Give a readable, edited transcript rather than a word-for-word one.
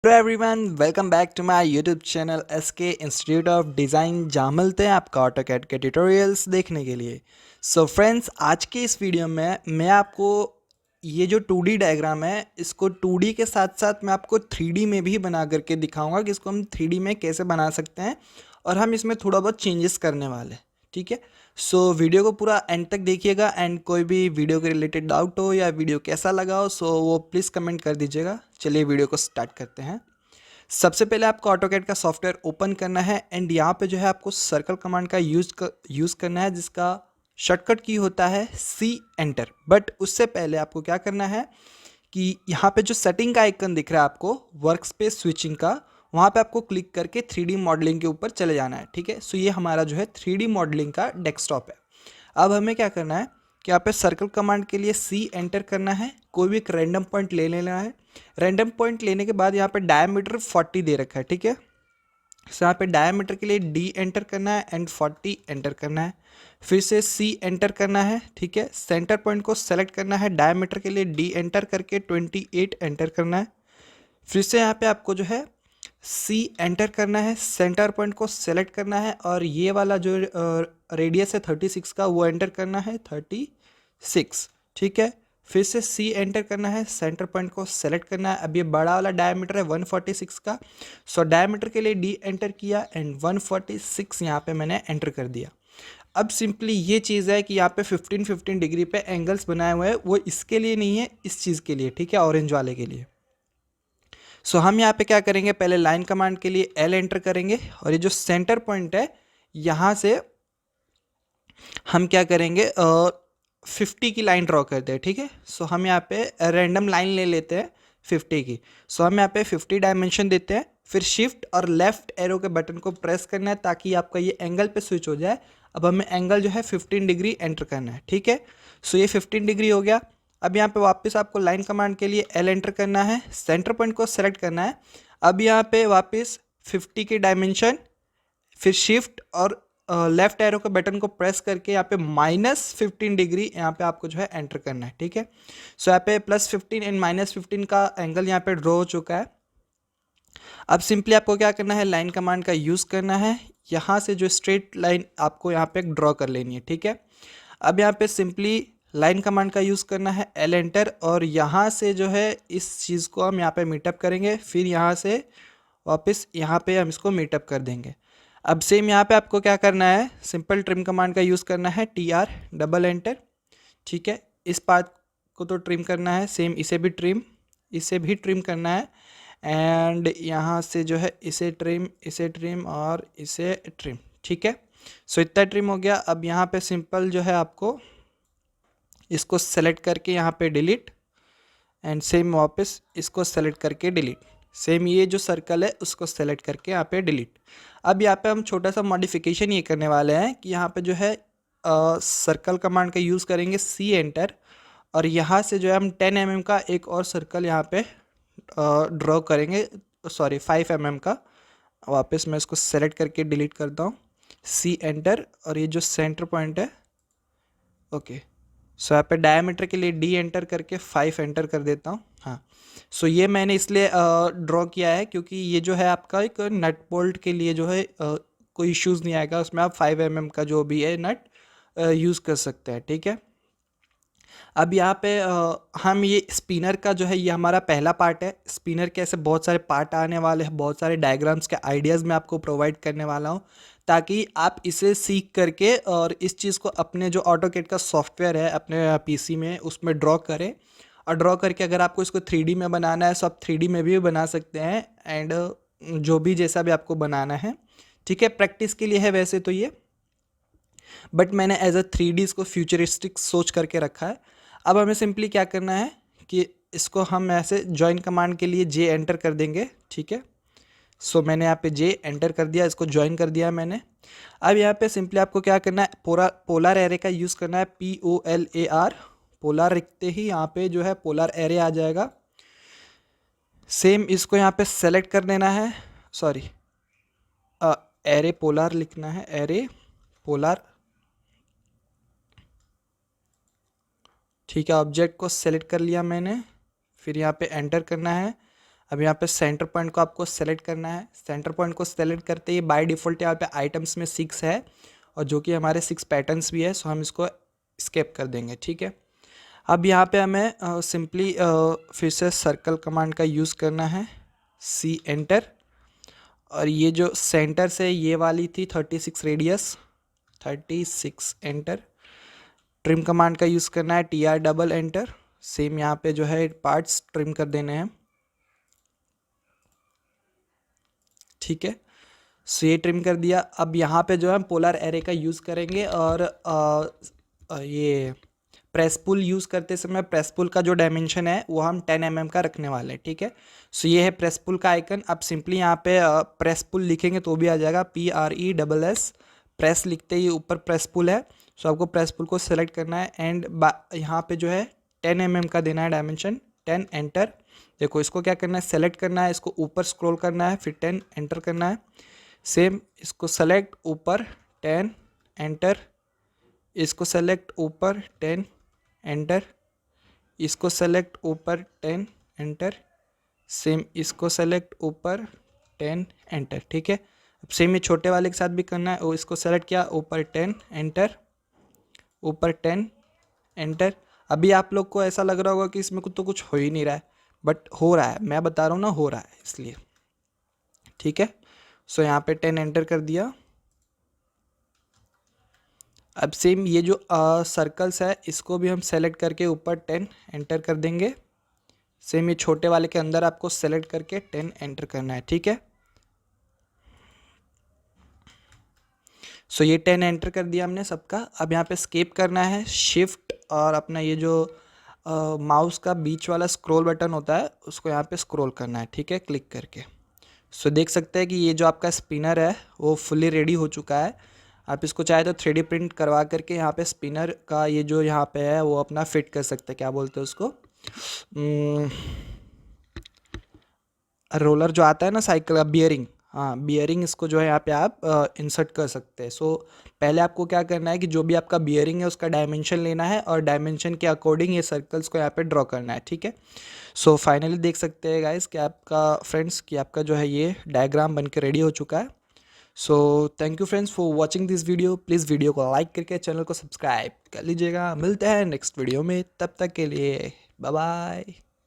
Hello everyone, welcome back to my YouTube channel S K institute of design. जहाँ मिलते हैं आपका ऑटोकैड के ट्यूटोरियल्स देखने के लिए। सो फ्रेंड्स, आज के इस वीडियो में मैं आपको ये जो 2D डायग्राम है, इसको 2D के साथ साथ मैं आपको 3D में भी बना करके दिखाऊंगा कि इसको हम 3D में कैसे बना सकते हैं, और हम इसमें थोड़ा बहुत चेंजेस करने वाले हैं। ठीक है, सो वीडियो को पूरा एंड तक देखिएगा। एंड कोई भी वीडियो के रिलेटेड डाउट हो या वीडियो कैसा लगा हो, सो वो प्लीज़ कमेंट कर दीजिएगा। चलिए वीडियो को स्टार्ट करते हैं। सबसे पहले आपको ऑटोकैड का सॉफ्टवेयर ओपन करना है एंड यहाँ पे जो है आपको सर्कल कमांड का यूज़ करना है, जिसका शॉर्टकट की होता है सी एंटर। बट उससे पहले आपको क्या करना है कि यहाँ पे जो सेटिंग का आइकन दिख रहा है आपको, वर्क स्पेस स्विचिंग का, वहाँ पे आपको क्लिक करके 3D मॉडलिंग के ऊपर चले जाना है। ठीक है, सो ये हमारा जो है 3D मॉडलिंग का डेस्कटॉप है। अब हमें क्या करना है कि यहाँ पे सर्कल कमांड के लिए सी एंटर करना है, कोई भी एक रैंडम पॉइंट ले लेना है। रैंडम पॉइंट लेने के बाद यहाँ पे डायमीटर 40 दे रखा है। ठीक है, सो यहाँ पे डायमीटर के लिए डी एंटर करना है एंड 40 एंटर करना है। फिर से सी एंटर करना है। ठीक है, सेंटर पॉइंट को सेलेक्ट करना है, डायमीटर के लिए डी एंटर करके 28 एंटर करना है। फिर से यहाँ पे आपको जो है सी एंटर करना है, सेंटर पॉइंट को सेलेक्ट करना है, और ये वाला जो रेडियस है 36 का, वो एंटर करना है 36। ठीक है, फिर से सी एंटर करना है, सेंटर पॉइंट को सेलेक्ट करना है। अब ये बड़ा वाला डायमीटर है 146 का, सो डायमीटर के लिए डी एंटर किया एंड 146 यहाँ पे मैंने एंटर कर दिया। अब सिंपली ये चीज़ है कि यहाँ पे 15-15 डिग्री पे एंगल्स बनाए हुए हैं, वो इसके लिए नहीं है, इस चीज़ के लिए। ठीक है, ऑरेंज वाले के लिए। सो हम यहाँ पे क्या करेंगे, पहले लाइन कमांड के लिए एल एंटर करेंगे, और ये जो सेंटर पॉइंट है यहाँ से हम क्या करेंगे, 50 की लाइन ड्रॉ करते हैं। ठीक है, सो हम यहाँ पे रैंडम लाइन ले लेते हैं 50 की। सो हम यहाँ पे 50 डायमेंशन देते हैं, फिर शिफ्ट और लेफ्ट एरो के बटन को प्रेस करना है ताकि आपका ये एंगल पे स्विच हो जाए। अब हमें एंगल जो है 15 डिग्री एंटर करना है। ठीक है, सो ये 15 डिग्री हो गया। अब यहाँ पे वापस आपको लाइन कमांड के लिए एल एंटर करना है, सेंटर पॉइंट को सेलेक्ट करना है। अब यहाँ पे वापस 50 के डायमेंशन, फिर शिफ्ट और लेफ्ट एरो के बटन को प्रेस करके यहाँ पे -15 डिग्री यहाँ पे आपको जो है एंटर करना है। ठीक है, सो यहाँ पे +15 एंड -15 का एंगल यहाँ पे ड्रॉ हो चुका है। अब सिंपली आपको क्या करना है, लाइन कमांड का यूज़ करना है, यहाँ से जो स्ट्रेट लाइन आपको यहाँ पे ड्रॉ कर लेनी है। ठीक है, अब यहाँ पे सिंपली लाइन कमांड का यूज़ करना है, एल एंटर, और यहाँ से जो है इस चीज़ को हम यहाँ पे मीटअप करेंगे, फिर यहाँ से वापस यहाँ पे हम इसको मीटअप कर देंगे। अब सेम यहाँ पे आपको क्या करना है, सिंपल ट्रिम कमांड का यूज़ करना है, TR डबल एंटर। ठीक है, इस पार्ट को तो ट्रिम करना है, सेम इसे भी ट्रिम करना है, एंड यहाँ से जो है इसे ट्रिम और इसे ट्रिम। ठीक है, सो इतना ट्रिम हो गया। अब यहाँ पे सिंपल जो है आपको इसको सेलेक्ट करके यहाँ पे डिलीट, एंड सेम वापस इसको सेलेक्ट करके डिलीट, सेम ये जो सर्कल है उसको सेलेक्ट करके यहाँ पे डिलीट। अब यहाँ पे हम छोटा सा मॉडिफिकेशन ये करने वाले हैं कि यहाँ पे जो है सर्कल कमांड का यूज़ करेंगे, सी एंटर, और यहाँ से जो है हम 10 mm का एक और सर्कल यहाँ पे ड्रॉ करेंगे, सॉरी 5 mm का। वापस मैं इसको सेलेक्ट करके डिलीट करता हूँ, सी एंटर, और ये जो सेंटर पॉइंट है, ओके, सो यहाँ पे डायमीटर के लिए डी एंटर करके 5 एंटर कर देता हूँ। हाँ, सो ये मैंने इसलिए ड्रॉ किया है क्योंकि ये जो है आपका एक नट बोल्ट के लिए जो है कोई इश्यूज़ नहीं आएगा, उसमें आप 5 mm का जो भी है नट यूज़ कर सकते हैं। ठीक है, अब यहाँ पे हम ये स्पिनर का जो है, ये हमारा पहला पार्ट है। स्पिनर के ऐसे बहुत सारे पार्ट आने वाले हैं, बहुत सारे डायग्राम्स के आइडियाज़ मैं आपको प्रोवाइड करने वाला हूँ, ताकि आप इसे सीख करके और इस चीज़ को अपने जो ऑटोकैड का सॉफ्टवेयर है अपने पीसी में उसमें ड्रॉ करें, और ड्रॉ करके अगर आपको इसको 3D में बनाना है तो आप 3D में भी बना सकते हैं, एंड जो भी जैसा भी आपको बनाना है। ठीक है, प्रैक्टिस के लिए है वैसे तो ये, बट मैंने एज अ 3D इसको फ्यूचरिस्टिक सोच करके रखा है। अब हमें सिंपली क्या करना है कि इसको हम ऐसे ज्वाइन कमांड के लिए जे एंटर कर देंगे। ठीक है, सो मैंने यहाँ पे जे एंटर कर दिया, इसको ज्वाइन कर दिया मैंने। अब यहाँ पे सिंपली आपको क्या करना है, पोलर एरे का यूज़ करना है, POLAR, पोलर लिखते ही यहाँ पे जो है पोलर एरे आ जाएगा। सेम इसको यहाँ पे सेलेक्ट कर देना है, सॉरी एरे पोलर लिखना है, एरे पोलर। ठीक है, ऑब्जेक्ट को सेलेक्ट कर लिया मैंने, फिर यहाँ पे एंटर करना है। अब यहाँ पे सेंटर पॉइंट को आपको सेलेक्ट करना है। सेंटर पॉइंट को सेलेक्ट करते ही बाय डिफ़ॉल्ट यहाँ पे आइटम्स में 6 है और जो कि हमारे 6 पैटर्न्स भी है, सो हम इसको स्केप कर देंगे, ठीक है। अब यहाँ पे हमें सिंपली फिर से सर्कल कमांड का यूज़ करना है, सी एंटर, और ये जो सेंटर से ये वाली थी 36 रेडियस, 36 एंटर। ट्रिम कमांड का यूज़ करना है, T R double enter. Same यहाँ पे जो है पार्ट्स ट्रिम कर देने हैं, ठीक है। सो ये ट्रिम कर दिया। अब यहाँ पे जो है हम पोलर एरे का यूज़ करेंगे और ये प्रेस पुल यूज़ करते समय प्रेस पुल का जो डायमेंशन है वो हम 10 mm का रखने वाले हैं, ठीक है। सो ये है प्रेस पुल का आइकन। अब सिंपली यहाँ पे प्रेस पुल लिखेंगे तो भी आ जाएगा, PRESS। प्रेस लिखते ही ऊपर प्रेस पुल है, सो आपको प्रेस पुल को सेलेक्ट करना है एंड यहाँ पे जो है 10 mm का देना है डायमेंशन, 10 एंटर। देखो इसको क्या करना है, सेलेक्ट करना है, इसको ऊपर स्क्रॉल करना है, फिर 10 एंटर करना है। सेम इसको सेलेक्ट ऊपर 10 एंटर, इसको सेलेक्ट ऊपर 10 एंटर, इसको सेलेक्ट ऊपर 10 एंटर, सेम इसको सेलेक्ट ऊपर 10 एंटर, ठीक है। अब सेम ये छोटे वाले के साथ भी करना है, और इसको सेलेक्ट किया ऊपर 10 एंटर, ऊपर 10 एंटर। अभी आप लोग को ऐसा लग रहा होगा कि इसमें तो कुछ हो ही नहीं रहा है, बट हो रहा है, मैं बता रहा हूँ ना, हो रहा है इसलिए, ठीक है। सो यहाँ पे 10 एंटर कर दिया। अब सेम ये जो सर्कल्स है इसको भी हम सेलेक्ट करके ऊपर 10 एंटर कर देंगे। सेम ये छोटे वाले के अंदर आपको सेलेक्ट करके 10 एंटर करना है, ठीक है। सो ये 10 एंटर कर दिया हमने सबका। अब यहाँ पे स्केप करना है, शिफ्ट और अपना ये जो माउस का बीच वाला स्क्रॉल बटन होता है उसको यहाँ पे स्क्रॉल करना है, ठीक है, क्लिक करके। सो देख सकते हैं कि ये जो आपका स्पिनर है वो फुली रेडी हो चुका है। आप इसको चाहे तो 3D प्रिंट करवा करके यहाँ पे स्पिनर का ये जो यहाँ पे है वो अपना फिट कर सकते हैं, क्या बोलते हैं उसको, रोलर जो आता है ना साइकिल का, बियरिंग, हाँ बियरिंग, इसको जो है यहाँ पे आप इंसर्ट कर सकते हैं। सो पहले आपको क्या करना है कि जो भी आपका बियरिंग है उसका डायमेंशन लेना है और डायमेंशन के अकॉर्डिंग ये सर्कल्स को यहाँ पे ड्रॉ करना है, ठीक है। सो फाइनली देख सकते हैं गाइस कि आपका फ्रेंड्स कि आपका जो है ये डायग्राम बन के रेडी हो चुका है। So thank you friends for watching this video. Please video को लाइक करके चैनल को सब्सक्राइब कर लीजिएगा। मिलते हैं नेक्स्ट वीडियो में, तब तक के लिए बाय बाय।